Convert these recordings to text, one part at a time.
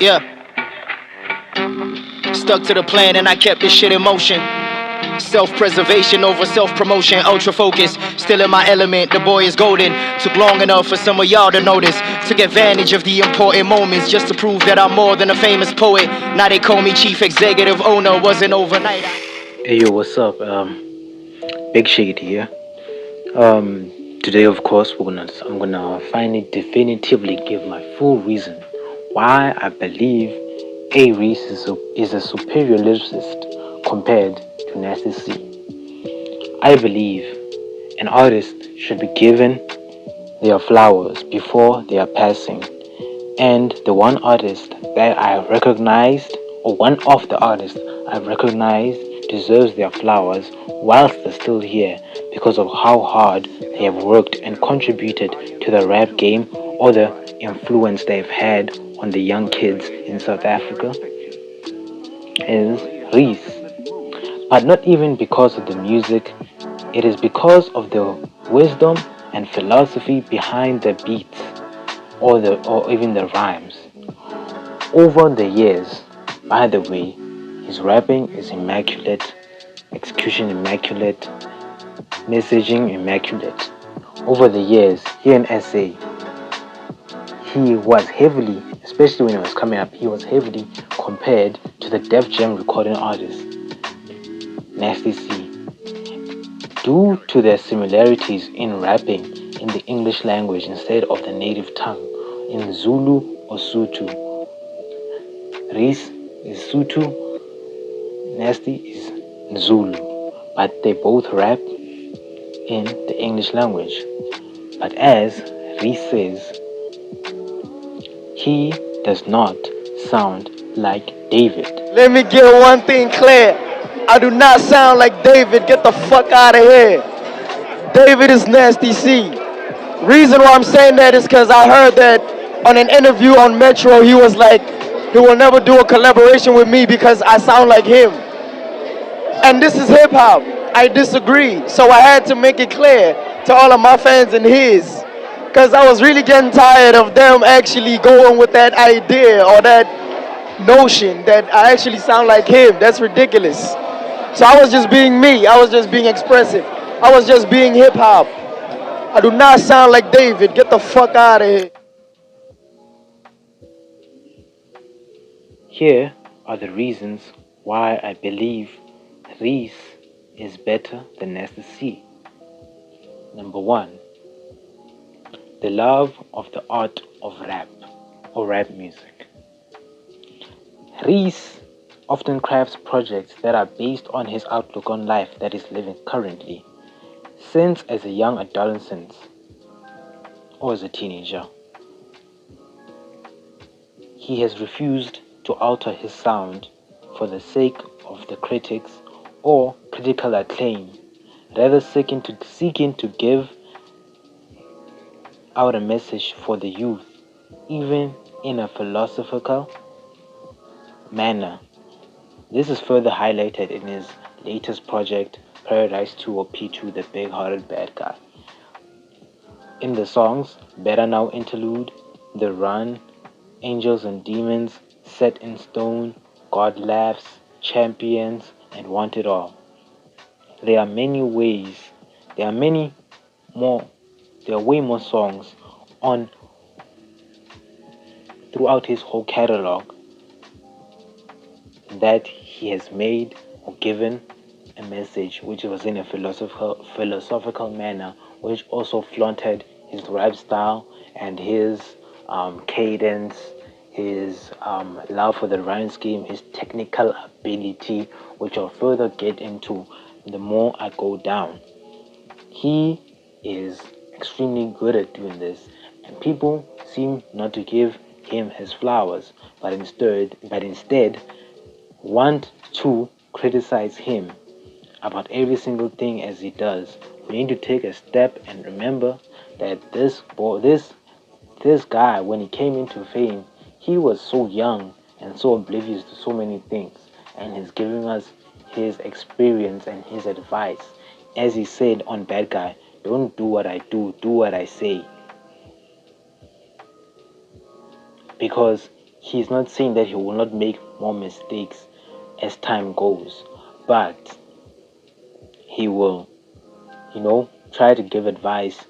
Yeah, stuck to the plan and I kept this shit in motion. Self-preservation over self-promotion, ultra focus, still in my element, the boy is golden. Took long enough for some of y'all to notice. Took advantage of the important moments just to prove that I'm more than a famous poet. Now they call me chief executive owner, wasn't overnight. Hey yo, what's up? Big Shade here. Today, of course, I'm gonna finally definitively give my full reason why I believe A-Reece is a superior lyricist compared to Nasty C. I believe an artist should be given their flowers before they are passing, and the one artist that I recognized, or one of the artists I recognized, deserves their flowers whilst they're still here because of how hard they have worked and contributed to the rap game or the influence they've had on the young kids in South Africa is Reese. But not even because of the music, it is because of the wisdom and philosophy behind the beats or even the rhymes. Over the years, by the way, his rapping is immaculate, execution immaculate, messaging immaculate. Over the years, here in SA, he was heavily, especially when he was coming up, he was heavily compared to the Def Jam recording artist, Nasty C, due to their similarities in rapping in the English language instead of the native tongue in Zulu or Sutu. Reese is Sutu, Nasty is Zulu, but they both rap in the English language. But as Reese says, he does not sound like David. Let me get one thing clear. I do not sound like David. Get the fuck out of here. David is Nasty C. Reason why I'm saying that is because I heard that on an interview on Metro, he was like, he will never do a collaboration with me because I sound like him. And this is hip hop. I disagree. So I had to make it clear to all of my fans and his. Because I was really getting tired of them actually going with that idea or that notion that I actually sound like him. That's ridiculous. So I was just being me. I was just being expressive. I was just being hip hop. I do not sound like David. Get the fuck out of here. Here are the reasons why I believe Reese is better than Nasty C. Number one, the love of the art of rap or rap music. Reese often crafts projects that are based on his outlook on life that is living currently. Since as a young adolescent or as a teenager, he has refused to alter his sound for the sake of the critics or critical acclaim, rather seeking to give out a message for the youth, even in a philosophical manner. This is further highlighted in his latest project, Paradise 2 or P2, The Big Hearted Bad Guy. In the songs Better Now Interlude, The Run, Angels and Demons, Set in Stone, God Laughs, Champions, and Want It All. There are many ways, there are many more, there are way more songs on throughout his whole catalog that he has made or given a message which was in a philosophical manner, which also flaunted his rap style and his cadence, his love for the rhyme scheme, his technical ability, which I'll further get into the more I go down. He is extremely good at doing this, and people seem not to give him his flowers, but instead want to criticize him about every single thing as he does. We need to take a step and remember that this guy, when he came into fame, he was so young and so oblivious to so many things, and he's giving us his experience and his advice. As he said on Bad Guy, don't do what I do what I say. Because He's not saying that he will not make more mistakes as time goes, but he will, try to give advice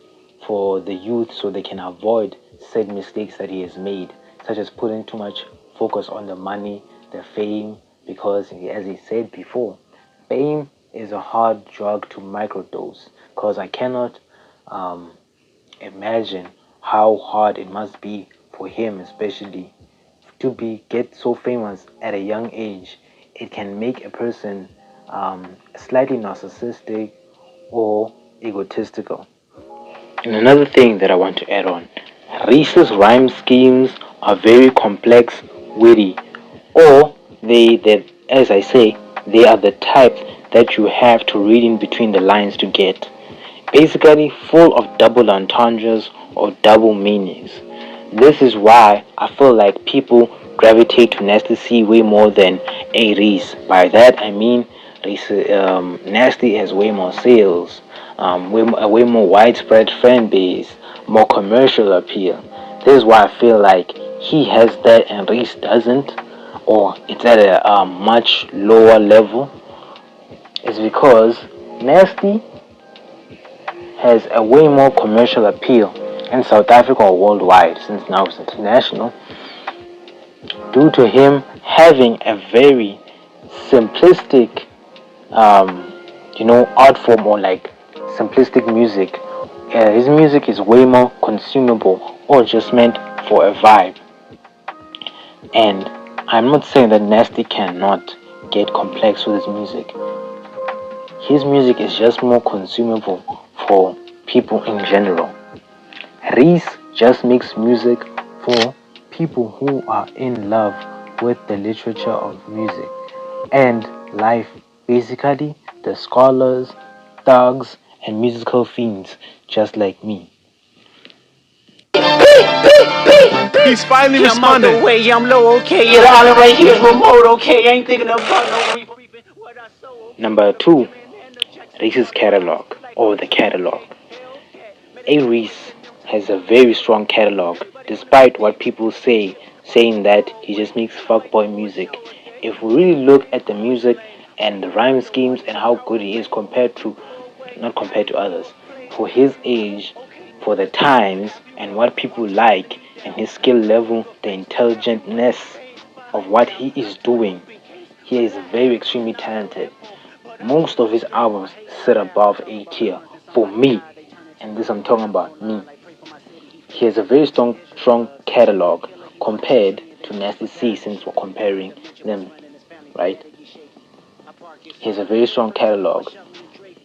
for the youth so they can avoid said mistakes that he has made, such as putting too much focus on the money, the fame, because as he said before, fame is a hard drug to microdose. Because I cannot um, imagine how hard it must be for him, especially to be get so famous at a young age. It can make a person slightly narcissistic or egotistical. And another thing that I want to add on, Reese's rhyme schemes are very complex, witty, or as I say, they are the type that you have to read in between the lines to get. Basically, full of double entendres or double meanings. This is why I feel like people gravitate to Nasty C way more than A-Reece. By that I mean Nasty has way more sales, a way more widespread fan base, more commercial appeal. This is why I feel like he has that and Reese doesn't, or it's at a much lower level. Is because Nasty has a way more commercial appeal in South Africa or worldwide, since now it's international, due to him having a very simplistic, art form, or like simplistic music. His music is way more consumable or just meant for a vibe. And I'm not saying that Nasty cannot get complex with his music. His music is just more consumable for people in general. Reese just makes music for people who are in love with the literature of music and life. Basically, the scholars, thugs, and musical fiends just like me. He's finally Yeah, I'm out the responding. way, yeah, I'm low, okay. Yeah, the island right here is remote, okay. I ain't thinking about no reaper. Number two, Reese's catalog or the catalog. A-Reece has a very strong catalog, despite what people say, saying that he just makes fuckboy music. If we really look at the music and the rhyme schemes and how good he is not compared to others, for his age, for the times, and what people like, and his skill level, the intelligentness of what he is doing, he is very extremely talented. Most of his albums sit above A tier for me, and this I'm talking about me. He has a very strong catalog compared to Nasty C, since we're comparing them, right? He has a very strong catalog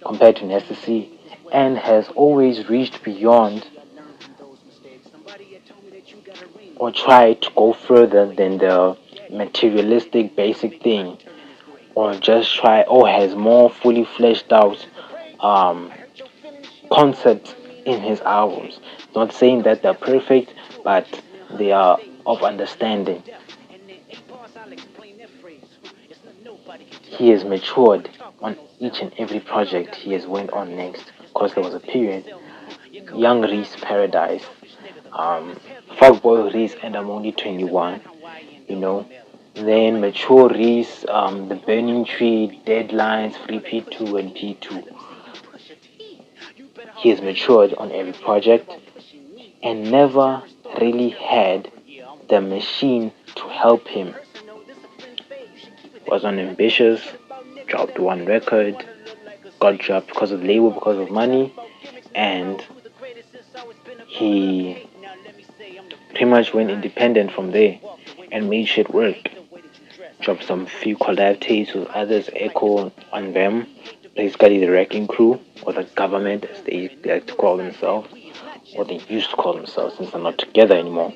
compared to Nasty C and has always reached beyond or tried to go further than the materialistic basic thing, or just try or has more fully fleshed out um, concepts in his albums. Not saying that they're perfect, but they are of understanding. He has matured on each and every project he has went on next. Because there was a period, Young Reese Paradise, Fuckboy Reese and I'm only 21, you know. Then Mature Reese, The Burning Tree, Deadlines, Free P2 and P2. He has matured on every project and never really had the machine to help him. Was unambitious, dropped one record, got dropped because of label, because of money, and he pretty much went independent from there and made shit work. Dropped some few collab tapes with others, Echo on them, basically the wrecking crew, or the government as they like to call themselves, or they used to call themselves since they're not together anymore.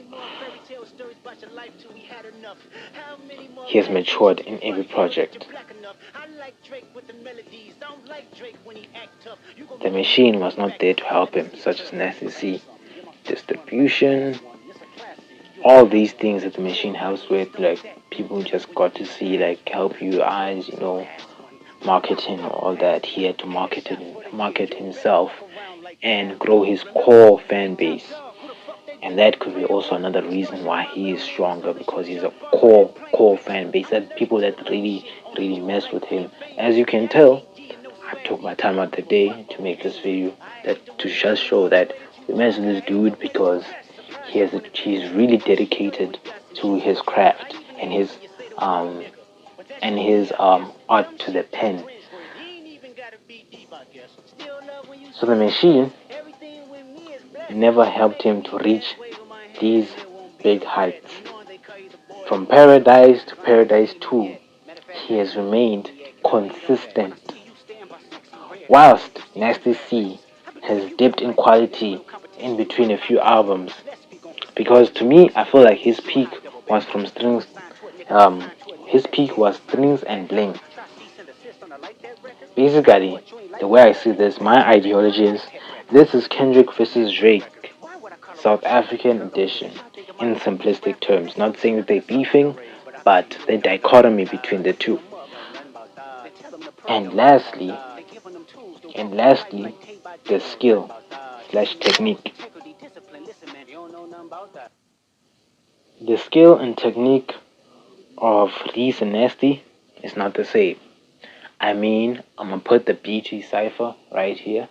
He has matured in every project. The machine was not there to help him, such as Nasty C, distribution, all these things that the machine helps with, like people just got to see, like help you eyes, marketing, all that. He had to market himself and grow his core fan base. and that could be also another reason why he is stronger, because he's a core fan base, that people that really mess with him. As you can tell, I took my time out the day to make this video, that to just show that we mess with this dude because he's really dedicated to his craft and his art to the pen. So the machine never helped him to reach these big heights. From Paradise to Paradise 2, he has remained consistent, whilst Nasty C has dipped in quality in between a few albums. Because to me, I feel like his peak was from strings. His peak was strings and bling. Basically, the way I see this, my ideology is this is Kendrick versus Drake, South African edition, in simplistic terms. Not saying that they're beefing, but the dichotomy between the two. And lastly, the skill slash technique. The skill and technique of Reece and Nasty is not the same. I mean, I'm gonna put the BG cipher right here.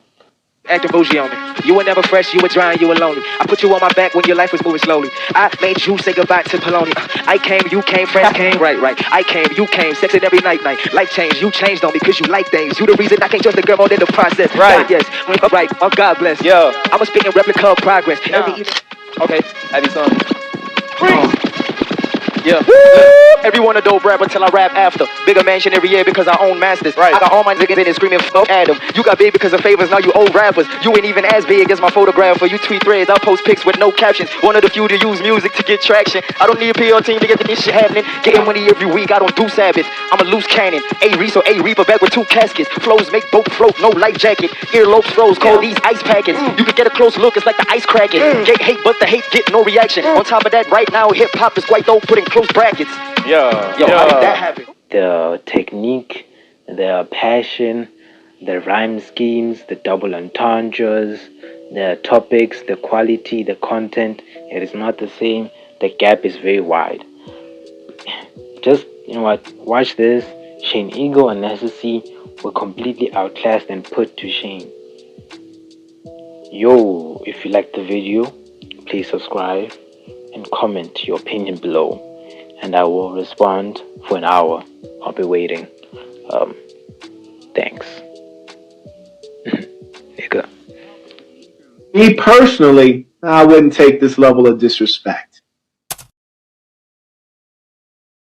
Acting bougie on me. You were never fresh, you were dry, and you were lonely. I put you on my back when your life was moving slowly. I made you say goodbye to Poloni. I came, you came, friends came, right. I came, you came, sexing every night. Life changed, you changed on me because you like things. You the reason I can't trust a girl more than the process. Right. God, yes, right, oh God bless. Yo. I'm a spitting replica of progress. Yeah. Okay, have you song? Yeah. Every one a dope rapper till I rap after. Bigger mansion every year because I own masters. Right. I got all my niggas in it screaming fuck Adam. You got big because of favors, now you old rappers. You ain't even as big as my photographer. You tweet threads, I post pics with no captions. One of the few to use music to get traction. I don't need a PR team to get this shit happening. Getting money every week, I don't do Sabbath. I'm a loose cannon. A-Reece or A-Reaper back with 2 caskets. Flows make boat float, no life jacket. Earlobes froze, call these ice packets. You can get a close look, it's like the ice cracking. Get hate, but the hate get no reaction. On top of that, right now, hip-hop is quite dope, put in close brackets. Yo, how did that happen? The technique, the passion, the rhyme schemes, the double entendres, the topics, the quality, the content, it is not the same. The gap is very wide. Just, you know what, watch this. Shane Ego and Nasty C were completely outclassed and put to shame. Yo, if you liked the video, please subscribe and comment your opinion below, and I will respond for an hour. I'll be waiting. Thanks. Nigga. Me personally, I wouldn't take this level of disrespect.